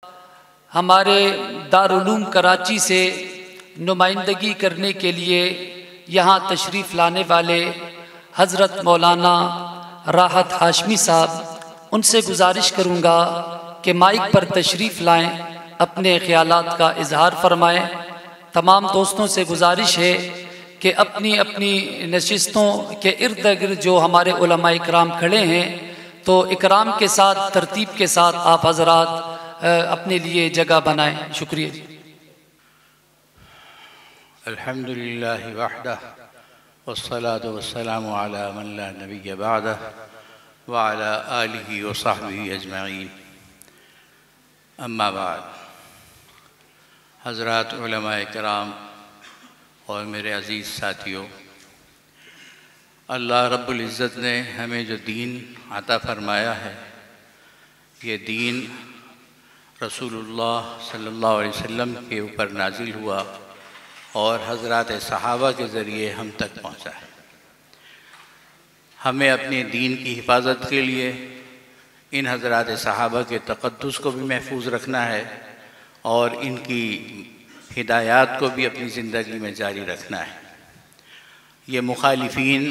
हमारे दारुल-उलूम कराची से नुमाइंदगी करने के लिए यहाँ तशरीफ़ लाने वाले हज़रत मौलाना राहत हाशमी साहब, उनसे गुजारिश करूँगा कि माइक पर तशरीफ़ लाएँ, अपने ख़यालात का इजहार फरमाएँ। तमाम दोस्तों से गुजारिश है कि अपनी अपनी नशिस्तों के इर्द गिर्द जो हमारे उलमा इकराम खड़े हैं, तो इकराम के साथ, तरतीब के साथ आप हज़रात अपने लिए जगह बनाएं। शुक्रिया। अल्हम्दुलिल्लाहि वहदह वस्सलातु वस्सलामु अला मन ला नबिय्य बअदह व अला आलिहि व सहबिहि अजमईन। अम्मा बाद। हज़रात उलमाए किराम और मेरे अज़ीज़ साथियों, अल्लाह रब्बुल इज़्ज़त ने हमें जो दीन अता फ़रमाया है, ये दीन रसूलुल्लाह सल्लल्लाहु अलैहि वसल्लम के ऊपर नाजिल हुआ और हज़रात सहाबा के ज़रिए हम तक पहुँचा है। हमें अपने दीन की हिफाजत के लिए इन हज़रात सहाबा के तक़द्दुस को भी महफूज रखना है और इनकी हिदायत को भी अपनी ज़िंदगी में जारी रखना है। ये मुखालिफीन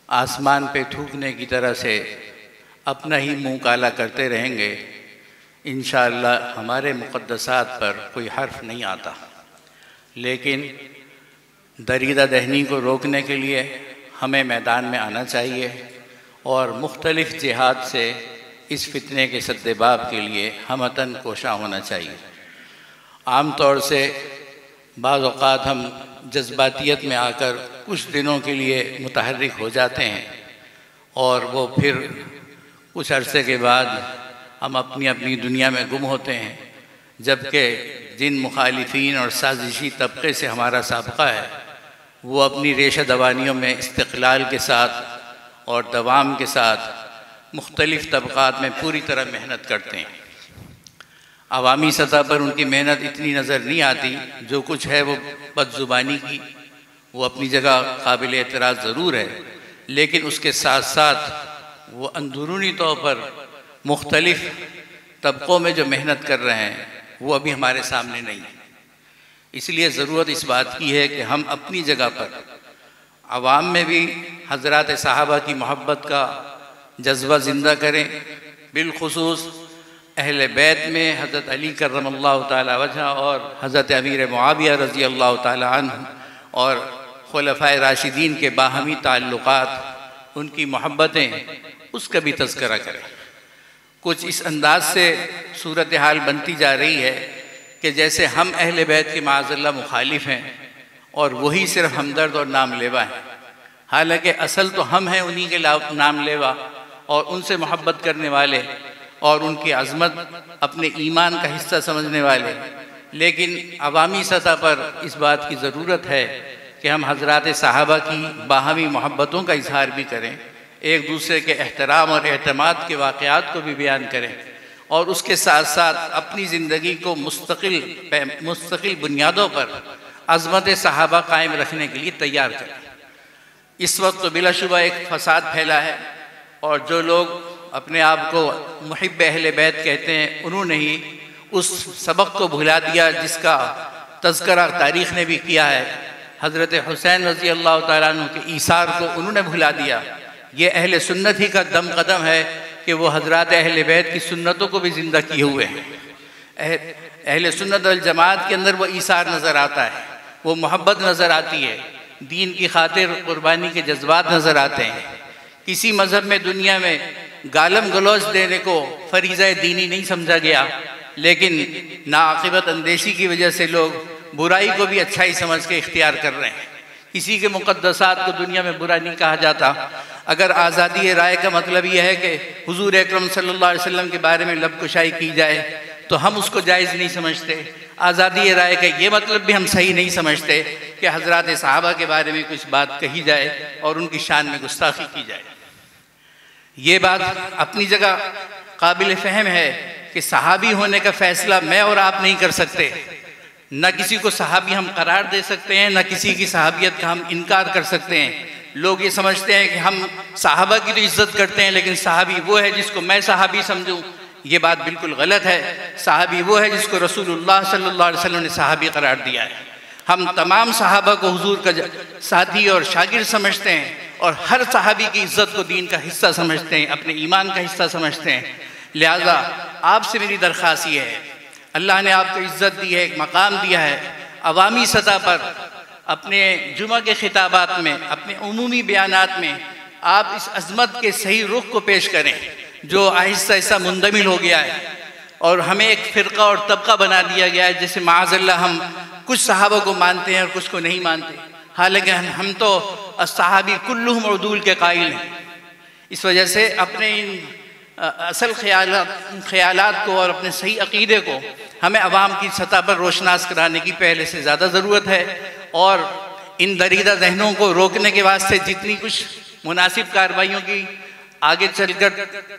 आसमान पे थूकने की तरह से अपना ही मुँह काला करते रहेंगे, इंशाअल्लाह हमारे मुक़द्दसात पर कोई हर्फ नहीं आता। लेकिन दरीदा दहनी को रोकने के लिए हमें मैदान में आना चाहिए और मुख्तलिफ़ जिहाद से इस फितने के सद्देबाब के लिए हमतन कोशा होना चाहिए। आम तौर से बाज़ औक़ात हम जज्बातियत में आकर कुछ दिनों के लिए मुतहर्रिक हो जाते हैं और वो फिर कुछ अरसे के बाद हम अपनी अपनी दुनिया में गुम होते हैं, जबकि जिन मुखालिफीन और साजिशी तबके से हमारा साबका है, वो अपनी रेशा दवानियों में इस्तिक़लाल के साथ और दवाम के साथ मुख्तलिफ़ तबक़ात में पूरी तरह मेहनत करते हैं। अवामी सतह पर उनकी मेहनत इतनी नज़र नहीं आती, जो कुछ है वो बदज़ुबानी की, वो अपनी जगह काबिल एतराज़ ज़रूर है, लेकिन उसके साथ साथ वो अंदरूनी तौर पर मुख्तलिफ़ तबक़ों में जो मेहनत कर रहे हैं वो अभी हमारे सामने नहीं है। इसलिए ज़रूरत इस बात की है कि हम अपनी जगह पर आवाम में भी हज़रात सहाबा की मोहब्बत का जज्बा ज़िंदा करें। बिलखुसूस अहले बैत में हज़रत अली करमल्लाहु ताला वजह और हज़रत अमीर मुआविया रज़ी अल्लाह ताला अन्हु और खुलफ़ाए राशिदीन के बाहमी ताल्लुक़ात, उनकी मोहब्बतें, उसका भी तज़किरा करें। कुछ इस अंदाज से सूरत हाल बनती जा रही है कि जैसे हम अहले बैत के माअज़ल्लाह मुखालिफ हैं और वही सिर्फ हमदर्द और नाम लेवा हैं। हालांकि असल तो हम हैं उन्हीं के नाम लेवा और उनसे मोहब्बत करने वाले और उनकी अज़मत अपने ईमान का हिस्सा समझने वाले। लेकिन अवामी सतह पर इस बात की ज़रूरत है कि हम हज़रात सहाबा की बाहमी मोहब्बतों का इजहार भी करें, एक दूसरे के एहतराम और एहतमाद के वाक़यात को भी बयान करें और उसके साथ साथ अपनी ज़िंदगी को मुस्तकिल बुनियादों पर अज़मत सहाबा कायम रखने के लिए तैयार करें। इस वक्त तो बिलाशुबा एक फ़साद फैला है और जो लोग अपने आप को मुहिब अहले बैत कहते हैं, उन्होंने ही उस सबक को भुला दिया जिसका तज़किरा तारीख़ ने भी किया है। हज़रत हुसैन रज़ी अल्लाह ताला अन्हु के ईसार को उन्होंने भुला दिया। ये अहले सुन्नत ही का दम कदम है कि वो हज़रात अहले बैत की सुन्नतों को भी ज़िंदा किए हुए हैं। अहले सुन्नत वल जमात के अंदर वो ईसार नज़र आता है, वो मोहब्बत नज़र आती है, दीन की खातिर कुर्बानी के जज्बात नज़र आते हैं। किसी मज़हब में दुनिया में गालम गलौज देने को फरीज़ा दीनी नहीं समझा गया, लेकिन नाआक़िबत अंदेशी की वजह से लोग बुराई को भी अच्छाई समझ के इख्तियार कर रहे हैं। किसी के मुक़द्दसात को दुनिया में बुरा नहीं कहा जाता। अगर आज़ादी राय का मतलब यह है कि हुज़ूर अकरम सल्लल्लाहु अलैहि वसल्लम के बारे में लबकुशाई की जाए, तो हम उसको जायज़ नहीं समझते। आज़ादी राय का ये मतलब भी हम सही नहीं समझते कि हज़रात सहाबा के बारे में कुछ बात कही जाए और उनकी शान में गुस्ताखी की जाए। ये बात अपनी जगह काबिल फ़हम है कि सहाबी होने का फ़ैसला मैं और आप नहीं कर सकते। न किसी को सहाबी हम करार दे सकते हैं, न किसी की सहाबियत का हम इनकार कर सकते हैं। लोग ये समझते हैं कि हम सहाबा की तो इज़्ज़त करते हैं, लेकिन सहाबी वो है जिसको मैं सहाबी समझूं, ये बात बिल्कुल गलत है। सहाबी वो है जिसको रसूलुल्लाह सल्लल्लाहु अलैहि वसल्लम ने सहाबी करार दिया है। हम तमाम सहाबा को हुजूर का साथी और शागिर्द समझते हैं और हर सहाबी की इज़्ज़त को दीन का हिस्सा समझते हैं, अपने ईमान का हिस्सा समझते हैं। लिहाजा आपसे मेरी दरख्वास्त ये है, अल्लाह ने आपको इज़्ज़त दी है, एक मकाम दिया है, अवामी सतह पर अपने जुमा के खिताबात में, अपने उमूमी बयानात में आप इस अज़मत के सही रुख को पेश करें जो आहिस्ता आहिस्ता मुंदमिल हो गया है और हमें एक फ़िरका और तबका बना दिया गया है। जैसे माअज़ल्लाह हम कुछ सहाबा को मानते हैं और कुछ को नहीं मानते, हालांकि हम तो अस्सहाबी कुल्लुहुम उदूल के कायल हैं। इस वजह से अपने इन असल ख्यालात को और अपने सही अक़ीदे को हमें अवाम की सतह पर रोशनास कराने की पहले से ज़्यादा ज़रूरत है और इन दरीदा जहनों को रोकने के वास्ते जितनी कुछ मुनासिब कार्रवाइयों की आगे चलकर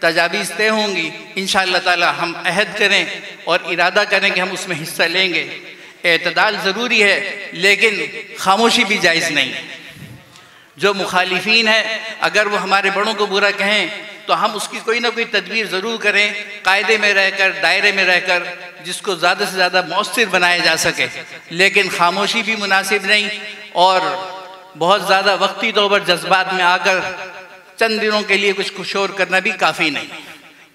तजावीज़ तय होंगी, इंशाअल्लाह ताला हम अहद करें और इरादा करें कि हम उसमें हिस्सा लेंगे। एतदाल ज़रूरी है लेकिन खामोशी भी जायज़ नहीं है। जो मुखालिफिन है अगर वो हमारे बड़ों को बुरा कहें तो हम उसकी कोई ना कोई तदबीर ज़रूर करें, कायदे में रहकर, दायरे में रहकर, जिसको ज़्यादा से ज़्यादा मौसर बनाया जा सके। लेकिन खामोशी भी मुनासिब नहीं और बहुत ज़्यादा वक्ती तौर पर जज्बात में आकर चंद दिनों के लिए कुछ कुशोर करना भी काफ़ी नहीं।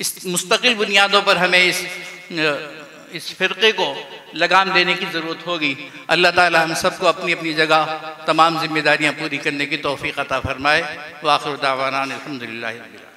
इस मुस्तकिल बुनियादों पर हमें इस फ़िरक़े को लगाम देने की ज़रूरत होगी। अल्लाह ताला हम सबको अपनी अपनी जगह तमाम जिम्मेदारियाँ पूरी करने की तौफ़ीक़ अता फ़रमाए। व आख़िर दावाना अल्हम्दुलिल्लाहि रब्बिल आलमीन।